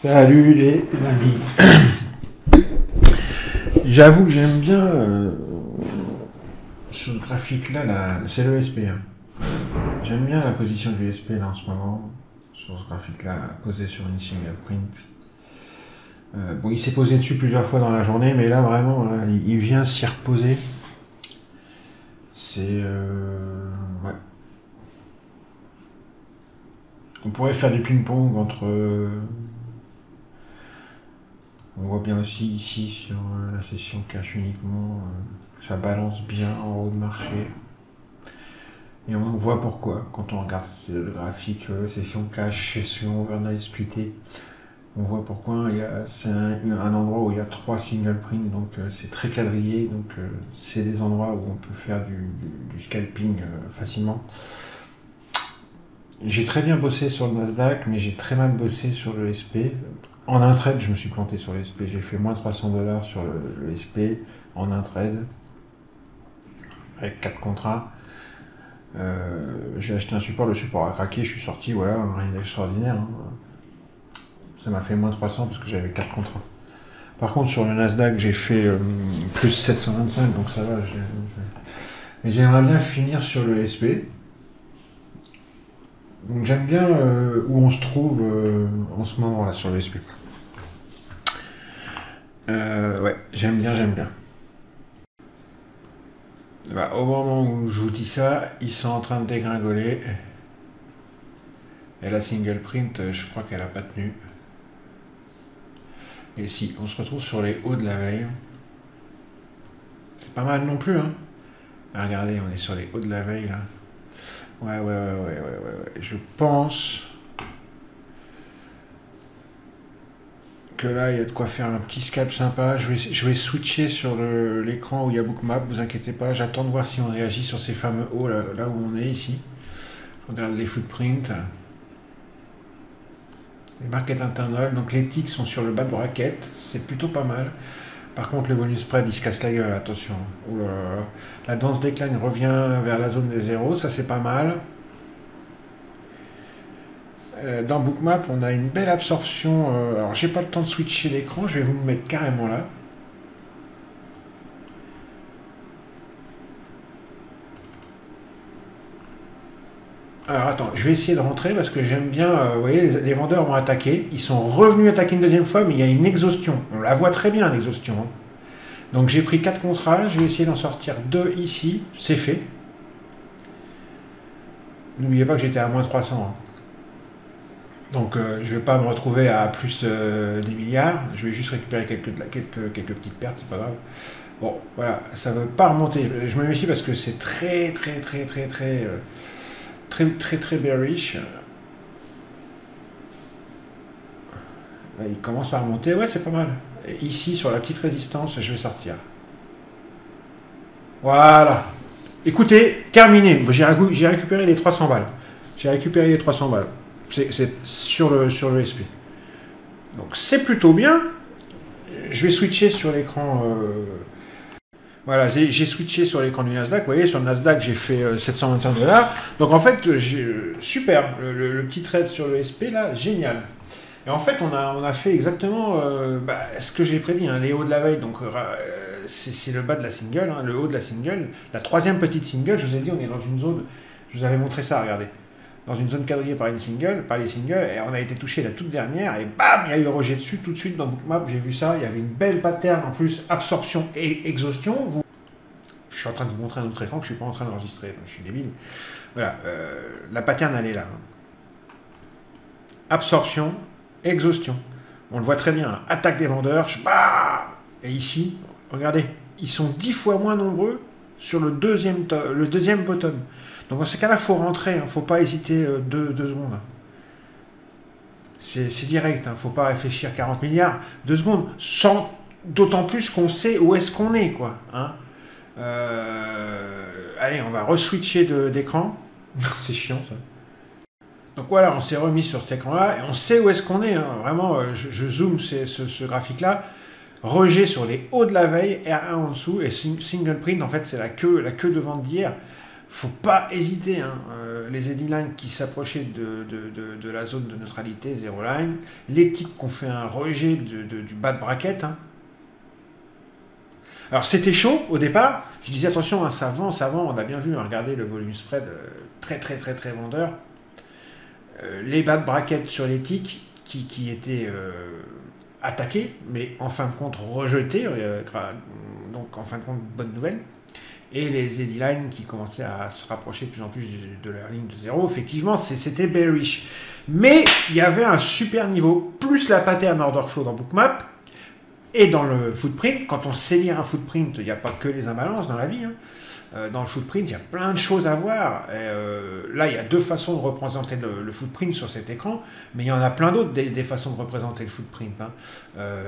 Salut les amis. J'avoue que j'aime bien ce graphique-là, c'est le SP. Hein. J'aime bien la position du SP là en ce moment, sur ce graphique-là, posé sur une single print. Bon, il s'est posé dessus plusieurs fois dans la journée, mais là vraiment, là, il vient s'y reposer. C'est... ouais. On pourrait faire du ping-pong entre... on voit bien aussi ici sur la session cash uniquement, ça balance bien en haut de marché. Et on voit pourquoi quand on regarde le graphique session cash, session overnight splitté. On voit pourquoi c'est un endroit où il y a 3 single print, donc c'est très quadrillé, donc c'est des endroits où on peut faire du scalping facilement. J'ai très bien bossé sur le Nasdaq, mais j'ai très mal bossé sur le SP. En un trade, je me suis planté sur le SP. J'ai fait moins 300 $ sur le SP en un trade, avec 4 contrats. J'ai acheté un support, le support a craqué, je suis sorti, voilà, rien d'extraordinaire. Hein. Ça m'a fait moins 300 parce que j'avais 4 contrats. Par contre, sur le Nasdaq, j'ai fait plus 725, donc ça va. Mais j'aimerais bien finir sur le SP. Donc j'aime bien où on se trouve en ce moment là sur le SP. Ouais, j'aime bien. Bah, au moment où je vous dis ça, ils sont en train de dégringoler. Et la single print, je crois qu'elle n'a pas tenu. Et si, on se retrouve sur les hauts de la veille. C'est pas mal non plus, hein. Ah, regardez, on est sur les hauts de la veille là. Ouais. Je pense que là, il y a de quoi faire un petit scalp sympa. Je vais switcher sur l'écran où il y a Bookmap, vous inquiétez pas. J'attends de voir si on réagit sur ces fameux hauts là où on est ici. Je regarde les footprints. Les market internal, donc les ticks sont sur le bas de bracket. C'est plutôt pas mal. Par contre, le bonus spread, il se casse la gueule, attention. Oh là là. La danse décline revient vers la zone des zéros, ça c'est pas mal. Dans Bookmap, on a une belle absorption. Alors, j'ai pas le temps de switcher l'écran, je vais vous le mettre carrément là. Alors, attends, je vais essayer de rentrer parce que j'aime bien. Vous voyez, les vendeurs ont attaqué. Ils sont revenus attaquer une deuxième fois, mais il y a une exhaustion. On la voit très bien, l'exhaustion. Hein. Donc, j'ai pris 4 contrats. Je vais essayer d'en sortir 2 ici. C'est fait. N'oubliez pas que j'étais à moins 300. Hein. Donc, je ne vais pas me retrouver à plus des milliards. Je vais juste récupérer quelques petites pertes, c'est pas grave. Bon, voilà, ça ne veut pas remonter. Je me méfie parce que c'est très bearish. Là, il commence à remonter. Ouais, c'est pas mal. Et ici, sur la petite résistance, je vais sortir. Voilà. Écoutez, terminé. J'ai récupéré les 300 balles. J'ai récupéré les 300 balles. C'est sur le SP. Donc c'est plutôt bien. Je vais switcher sur l'écran. Voilà, j'ai switché sur l'écran du Nasdaq. Vous voyez, sur le Nasdaq, j'ai fait 725 $. Donc en fait, super. Le petit trade sur le SP là, génial. Et en fait, on a fait exactement ce que j'ai prédit, hein, les hauts de la veille. Donc c'est le bas de la single, hein, le haut de la single. La troisième petite single, je vous ai dit, on est dans une zone. Je vous avais montré ça, regardez. Dans une zone quadrillée par les singles, et on a été touché la toute dernière, et bam, il y a eu rejet dessus tout de suite dans Bookmap, j'ai vu ça, il y avait une belle pattern en plus, absorption et exhaustion. Je suis en train de vous montrer un autre écran que je ne suis pas en train d'enregistrer, je suis débile. Voilà, la pattern elle est là. Absorption, exhaustion. On le voit très bien, hein. Attaque des vendeurs, et ici, regardez, ils sont 10 fois moins nombreux sur le deuxième bottom. Donc dans ces cas-là, il faut rentrer, il ne faut pas hésiter 2 secondes. C'est direct, il ne faut pas réfléchir 40 milliards. 2 secondes, d'autant plus qu'on sait où est-ce qu'on est, quoi. Hein. Allez, on va re-switcher d'écran. C'est chiant, ça. Donc voilà, on s'est remis sur cet écran-là, et on sait où est-ce qu'on est. Hein. Vraiment, je zoome ce graphique-là. Rejet sur les hauts de la veille, R1 en dessous, et single print, en fait, c'est la queue de vente d'hier. faut pas hésiter. Hein. Les eddy lines qui s'approchaient de la zone de neutralité, zero line. Les ticks qui ont fait un rejet du bas de bracket. Hein. Alors c'était chaud au départ. Je disais attention, hein, ça vend. On a bien vu, hein, regardez le volume spread très vendeur. Les bas de bracket sur les ticks qui étaient attaqués, mais en fin de compte rejetés. Donc en fin de compte, bonne nouvelle. Et les eddy lines qui commençaient à se rapprocher de plus en plus de leur ligne de zéro. Effectivement, c'était bearish. Mais il y avait un super niveau, plus la pattern order flow dans Bookmap, et dans le footprint. Quand on sait lire un footprint, il n'y a pas que les imbalances dans la vie. Hein. Dans le footprint, il y a plein de choses à voir. Là, il y a deux façons de représenter le footprint sur cet écran, mais il y en a plein d'autres des façons de représenter le footprint. Hein.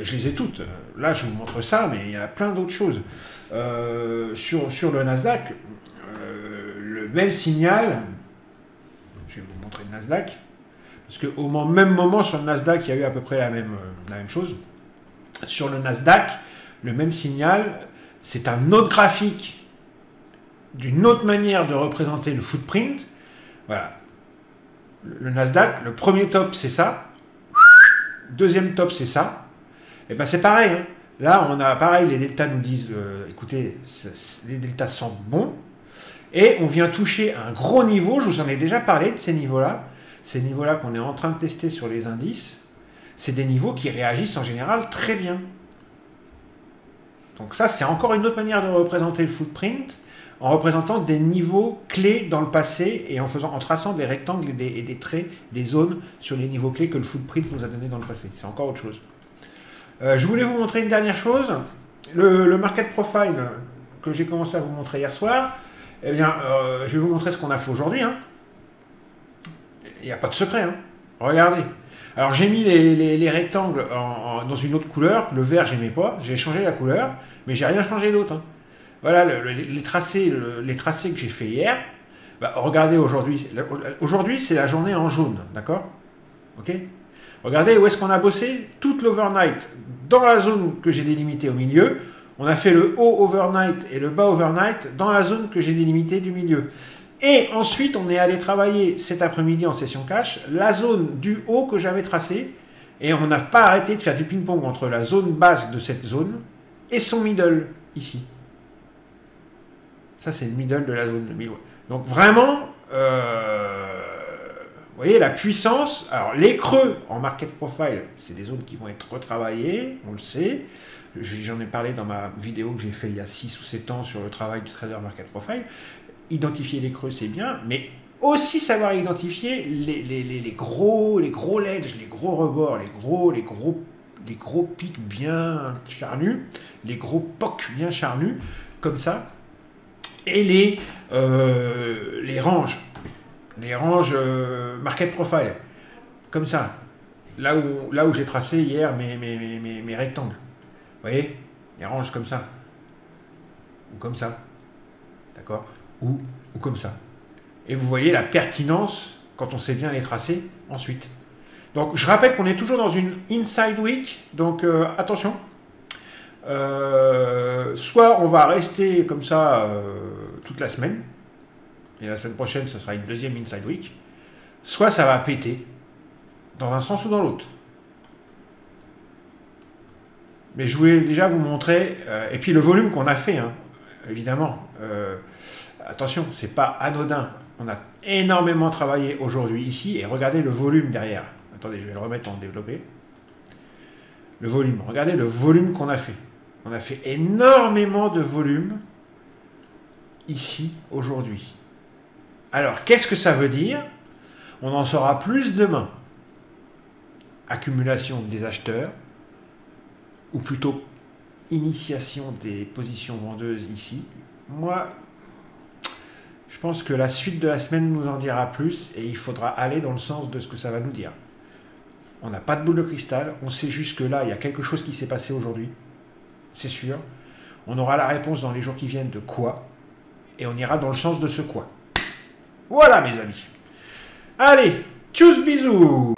Je les ai toutes. Là, je vous montre ça, mais il y a plein d'autres choses. Sur le Nasdaq, le même signal, je vais vous montrer le Nasdaq, parce qu'au même moment sur le Nasdaq, il y a eu à peu près la même chose. Sur le Nasdaq, le même signal, c'est un autre graphique d'une autre manière de représenter le footprint. Voilà. Le Nasdaq, le premier top, c'est ça. Deuxième top, c'est ça. Et ben c'est pareil. Hein. Là, on a pareil, les deltas nous disent, écoutez, les deltas sont bons. Et on vient toucher un gros niveau. Je vous en ai déjà parlé de ces niveaux-là. Ces niveaux-là qu'on est en train de tester sur les indices. C'est des niveaux qui réagissent en général très bien. Donc ça, c'est encore une autre manière de représenter le footprint, en représentant des niveaux clés dans le passé et en traçant des rectangles et des traits, des zones sur les niveaux clés que le footprint nous a donné dans le passé. C'est encore autre chose. Je voulais vous montrer une dernière chose. Le market profile que j'ai commencé à vous montrer hier soir, eh bien, je vais vous montrer ce qu'on a fait aujourd'hui. Hein. Il n'y a pas de secret. Hein. Regardez. Alors j'ai mis les rectangles dans une autre couleur. Le vert, j'aimais pas. J'ai changé la couleur, mais j'ai rien changé d'autre. Hein. Voilà les tracés que j'ai fait hier. Bah, regardez aujourd'hui. Aujourd'hui, c'est la journée en jaune, d'accord? Ok? Regardez où est-ce qu'on a bossé toute l'overnight dans la zone que j'ai délimitée au milieu. On a fait le haut overnight et le bas overnight dans la zone que j'ai délimitée du milieu. Et ensuite, on est allé travailler cet après-midi en session cash la zone du haut que j'avais tracée. Et on n'a pas arrêté de faire du ping-pong entre la zone basse de cette zone et son middle, ici. Ça, c'est le middle de la zone de 1000. Donc vraiment, vous voyez la puissance. Alors, les creux en market profile, c'est des zones qui vont être retravaillées, on le sait. J'en ai parlé dans ma vidéo que j'ai fait il y a 6 ou 7 ans sur le travail du trader market profile. Identifier les creux, c'est bien, mais aussi savoir identifier les gros ledges, les gros rebords, les gros pics bien charnus, les gros pocs bien charnus, comme ça, et les ranges market profile, comme ça, là où j'ai tracé hier mes rectangles. Vous voyez, les ranges comme ça, ou comme ça, d'accord, ou comme ça. Et vous voyez la pertinence quand on sait bien les tracer ensuite. Donc je rappelle qu'on est toujours dans une inside week, donc attention. Soit on va rester comme ça toute la semaine, et la semaine prochaine ça sera une deuxième inside week, soit ça va péter dans un sens ou dans l'autre. Mais je voulais déjà vous montrer, et puis le volume qu'on a fait, hein, évidemment. Attention, c'est pas anodin. On a énormément travaillé aujourd'hui ici, et regardez le volume derrière. Attendez, je vais le remettre en développé. Le volume, regardez le volume qu'on a fait. On a fait énormément de volume ici, aujourd'hui. Alors, qu'est-ce que ça veut dire? On en saura plus demain. Accumulation des acheteurs, ou plutôt initiation des positions vendeuses ici. Moi, je pense que la suite de la semaine nous en dira plus, et il faudra aller dans le sens de ce que ça va nous dire. On n'a pas de boule de cristal, on sait juste que là, il y a quelque chose qui s'est passé aujourd'hui. C'est sûr. On aura la réponse dans les jours qui viennent de quoi, et on ira dans le sens de ce quoi. Voilà mes amis. Allez, tchuss, bisous.